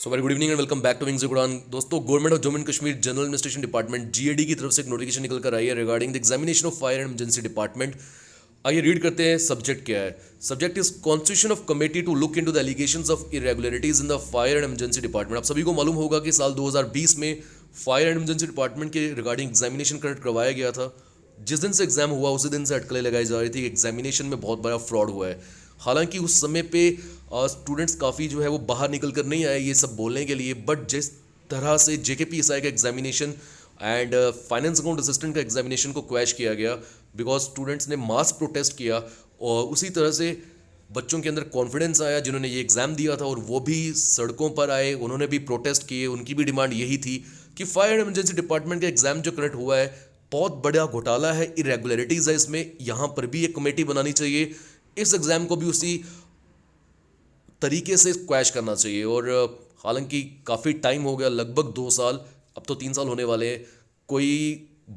So very good evening and welcome back to wings उड़ान। दोस्तों, government of Jammu and Kashmir general administration department GAD की तरफ से एक नोटिफिकेशन निकल कर आई है regarding the examination of fire and emergency department. आइए रीड करते हैं सब्जेक्ट क्या है। Subject is constitution of committee to look into the allegations of irregularities in the fire and emergency department. आप सभी को मालूम होगा कि साल 2020 में फायर एंड इमरजेंसी डिपार्टमेंट के रिगार्डिंग एग्जामिनेशन कंडक्ट करवाया गया था। जिस दिन से एग्जाम हुआ उसी दिन से अटकलें लगाई जा रही थी कि एग्जामिनेशन में बहुत बड़ा फ्रॉड हुआ है। हालांकि उस समय पे स्टूडेंट्स काफ़ी जो है वो बाहर निकल कर नहीं आए ये सब बोलने के लिए, बट जिस तरह से जेकेपीएसआई का examination and finance account assistant का एग्जामिनेशन को क्वैश किया गया बिकॉज स्टूडेंट्स ने मास प्रोटेस्ट किया, और उसी तरह से बच्चों के अंदर कॉन्फिडेंस आया जिन्होंने ये एग्ज़ाम दिया था, और वो भी सड़कों पर आए, उन्होंने भी प्रोटेस्ट किए। उनकी भी डिमांड यही थी कि फायर एंड इमरजेंसी डिपार्टमेंट का एग्ज़ाम जो कंडक्ट हुआ है बहुत बड़ा घोटाला है, इरेगुलरिटीज़ है इसमें, यहाँ पर भी एक कमेटी बनानी चाहिए, इस एग्ज़ाम को भी उसी तरीके से क्वैश करना चाहिए। और हालांकि काफ़ी टाइम हो गया, लगभग 2 साल, अब तो 3 साल होने वाले हैं, कोई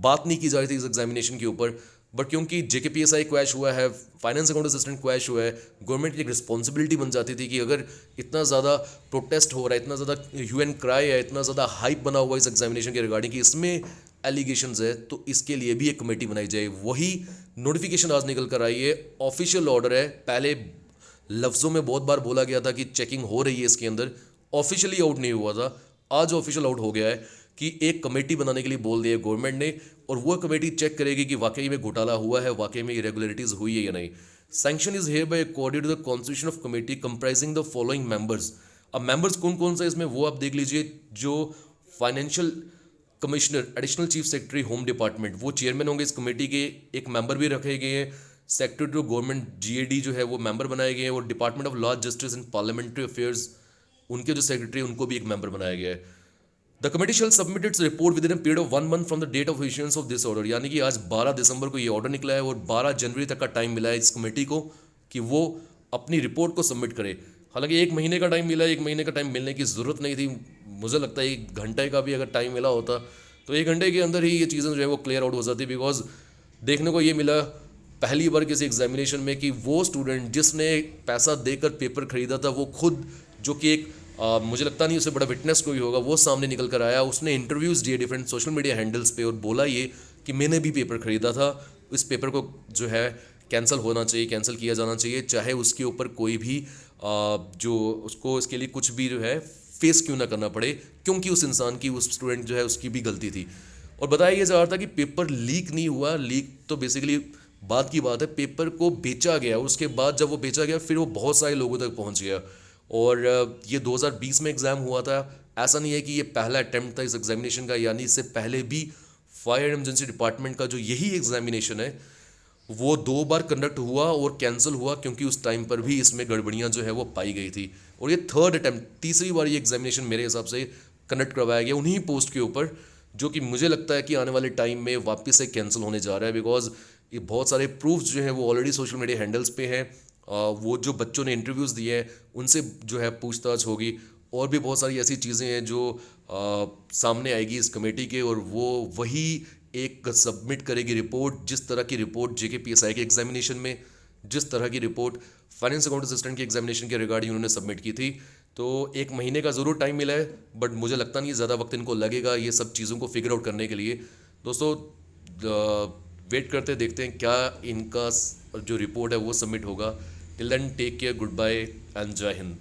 बात नहीं की जा रही थी इस एग्जामिनेशन के ऊपर। बट क्योंकि जेकेपीएसआई क्वैश हुआ है, फाइनेंस अकाउंट असिस्टेंट क्वैश हुआ है, गवर्नमेंट की एक रिस्पॉन्सिबिलिटी बन जाती थी कि अगर इतना ज़्यादा प्रोटेस्ट हो रहा है, इतना ज़्यादा ह्यू क्राई है, इतना ज़्यादा हाइप बना हुआ है इस एग्जामिनेशन के रिगार्डिंग कि इसमें एलिगेशंस है, तो इसके लिए भी एक कमेटी बनाई जाए। वही नोटिफिकेशन आज निकल कर आई है, ऑफिशियल ऑर्डर है। पहले लफ्ज़ों में बहुत बार बोला गया था कि चेकिंग हो रही है, इसके अंदर ऑफिशियली आउट नहीं हुआ था। आज ऑफिशियल आउट हो गया है कि एक कमेटी बनाने के लिए बोल दिया गवर्नमेंट ने, और वो कमेटी चेक करेगी कि वाकई में घोटाला हुआ है, वाकई में इरेगुलरिटीज़ हुई है या नहीं। Sanction is hereby according to the constitution of committee comprising the following members. अब मेंबर्स कौन कौन सा इसमें वो आप देख लीजिए। जो financial commissioner, additional chief secretary home department, वो चेयरमैन होंगे इस कमेटी के। एक मेंबर भी रखे गए हैं, सेक्रेटरी टू गवर्नमेंट जीएडी जो है वो मेंबर बनाए गए हैं, और department of law justice and parliamentary affairs उनके जो सेक्रेटरी उनको भी एक मेंबर बनाया गया है। The committee shall submit its report within period of 1 month from the date of issuance of this order. यानी कि आज 12 दिसंबर को ये ऑर्डर निकला है और 12 जनवरी तक का टाइम मिला है इस कमेटी को कि वो अपनी रिपोर्ट को सबमिट करे। हालांकि 1 महीने का टाइम मिला है, 1 महीने का टाइम मिलने की ज़रूरत नहीं थी। मुझे लगता है 1 घंटे का भी अगर टाइम मिला होता तो 1 घंटे के अंदर ही ये चीज़ें जो है वो क्लियर आउट हो जाती। बिकॉज देखने को ये मिला पहली बार किसी एग्जामिनेशन में कि वो स्टूडेंट जिसने पैसा देकर पेपर खरीदा था, वो खुद, जो कि एक मुझे लगता नहीं उससे बड़ा विटनेस कोई होगा, वो सामने निकल कर आया। उसने इंटरव्यूज़ दिए डिफरेंट सोशल मीडिया हैंडल्स पे और बोला ये कि मैंने भी पेपर खरीदा था, इस पेपर को जो है कैंसिल होना चाहिए, कैंसिल किया जाना चाहिए, चाहे उसके ऊपर कोई भी जो उसको इसके लिए कुछ भी जो है फेस क्यों ना करना पड़े, क्योंकि उस इंसान की, उस स्टूडेंट जो है उसकी भी गलती थी। और बताया ये जा रहा था कि पेपर लीक नहीं हुआ, लीक तो बेसिकली बात की बात है, पेपर को बेचा गया। उसके बाद जब वो बेचा गया फिर वो बहुत सारे लोगों तक पहुंच गया। और ये 2020 में एग्ज़ाम हुआ था। ऐसा नहीं है कि ये पहला अटैम्प्ट था इस एग्जामिनेशन का, यानी इससे पहले भी फायर एंड इमरजेंसी डिपार्टमेंट का जो यही एग्जामिनेशन है वो 2 बार कंडक्ट हुआ और कैंसिल हुआ, क्योंकि उस टाइम पर भी इसमें गड़बड़ियाँ जो है वो पाई गई थी। और ये 3rd अटैम्प्ट, तीसरी बार ये एग्जामिनेशन मेरे हिसाब से कंडक्ट करवाया गया उन्हीं पोस्ट के ऊपर, जो कि मुझे लगता है कि आने वाले टाइम में वापस से कैंसिल होने जा रहा है। बिकॉज ये बहुत सारे प्रूफ्स जो हैं वो ऑलरेडी सोशल मीडिया हैंडल्स पे हैं। वो जो बच्चों ने इंटरव्यूज़ दिए हैं उनसे जो है पूछताछ होगी, और भी बहुत सारी ऐसी चीज़ें हैं जो सामने आएगी इस कमेटी के, और वो वही एक सबमिट करेगी रिपोर्ट, जिस तरह की रिपोर्ट जेकेपीएसआई के एग्जामिनेशन में, जिस तरह की रिपोर्ट फाइनेंस अकाउंट असिस्टेंट के एग्जामिनेशन के रिगार्डिंग उन्होंने सबमिट की थी। तो 1 महीने का ज़रूर टाइम मिला है, बट मुझे लगता नहीं ज़्यादा वक्त इनको लगेगा ये सब चीज़ों को फिगर आउट करने के लिए। दोस्तों, वेट करते देखते हैं क्या इनका जो रिपोर्ट है वो सबमिट होगा। Till then take care, goodbye and Jai Hind.